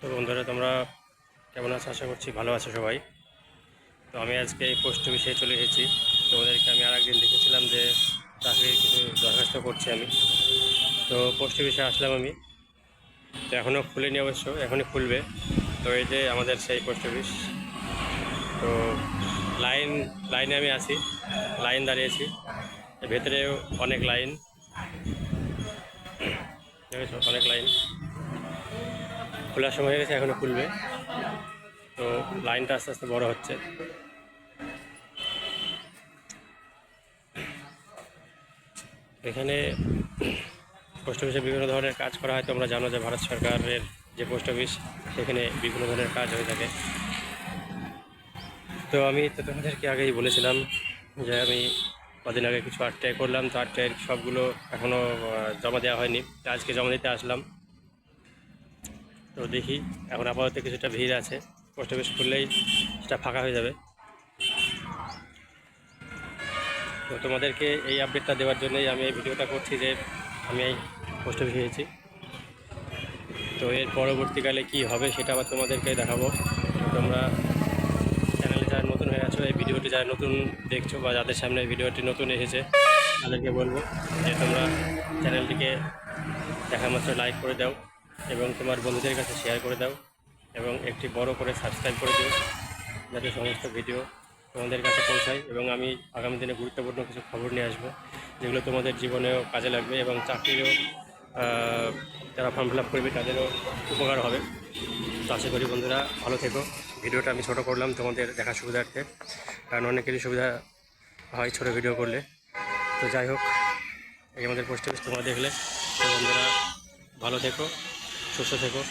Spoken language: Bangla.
তো বন্ধুরা, তোমরা কেমন আছো? আশা করছি ভালো আছো সবাই। তো আমি আজকে এই পোস্ট অফিসে চলে এসেছি। তোমাদেরকে আমি আর একদিন দেখেছিলাম যে চাকরির কিছু দরখাস্ত করছি আমি। তো পোস্ট অফিসে আসলাম আমি। তো এখনও খুলেনি, অবশ্য এখনই খুলবে। তো এই যে আমাদের সেই পোস্ট অফিস। তো লাইনে আমি আছি, লাইন দাঁড়িয়েছি। ভেতরেও অনেক লাইন, দেখেছো, অনেক লাইন। খোলার সময় হয়ে গেছে, এখনও খুলবে। তো লাইনটা আস্তে আস্তে বড় হচ্ছে। এখানে পোস্ট অফিসে বিভিন্ন ধরনের কাজ করা হয়। তোমরা জানো যে ভারত সরকারের যে পোস্ট অফিস, সেখানে বিভিন্ন ধরনের কাজ হয়ে থাকে। তো আমি তো তোমাদেরকে আগেই বলেছিলাম যে আমি কদিন আগে কিছু আরটিআই করলাম। তো আরটিআইয়ের সবগুলো এখনও জমা দেওয়া হয়নি। তো আজকে জমা দিতে আসলাম। তো দেখি, এখন আপাতত কিছুটা ভিড় আছে। পোস্ট অফিস খুললেই সেটা ফাঁকা হয়ে যাবে। তো তোমাদেরকে এই আপডেটটা দেওয়ার জন্যই আমি এই ভিডিওটা করছি যে আমি এই পোস্ট অফিসে এসেছি। তো এর পরবর্তীকালে কি হবে সেটা আবার তোমাদেরকে দেখাবো। তোমরা চ্যানেলে যারা নতুন হয়ে আছো, এই ভিডিওটি যারা নতুন দেখছো বা যাদের সামনে ভিডিওটি নতুন এসেছে, তাদেরকে বলবো যে তোমরা চ্যানেলটিকে দেখা মাত্র লাইক করে দাও এবং তোমার বন্ধুদের কাছে শেয়ার করে দাও এবং একটি বড় করে সাবস্ক্রাইব করে দিও, যাতে সমস্ত ভিডিও তোমাদের কাছে পৌঁছায়। এবং আমি আগামী দিনে গুরুত্বপূর্ণ কিছু খবর নিয়ে আসবো, যেগুলো তোমাদের জীবনেও কাজে লাগবে এবং চাকরিরও যারা ফর্ম ফিল আপ করবে তাদেরও উপকার হবে। তো আশা করি বন্ধুরা ভালো থেকো। ভিডিওটা আমি ছোটো করলাম তোমাদের দেখার সুবিধার্থে, কারণ অনেকেরই সুবিধা হয় ছোটো ভিডিও করলে। তো যাই হোক, এই আমাদের পোস্ট অফিস তোমরা দেখলে। তো বন্ধুরা ভালো থেকো, সুস্থ থেকো।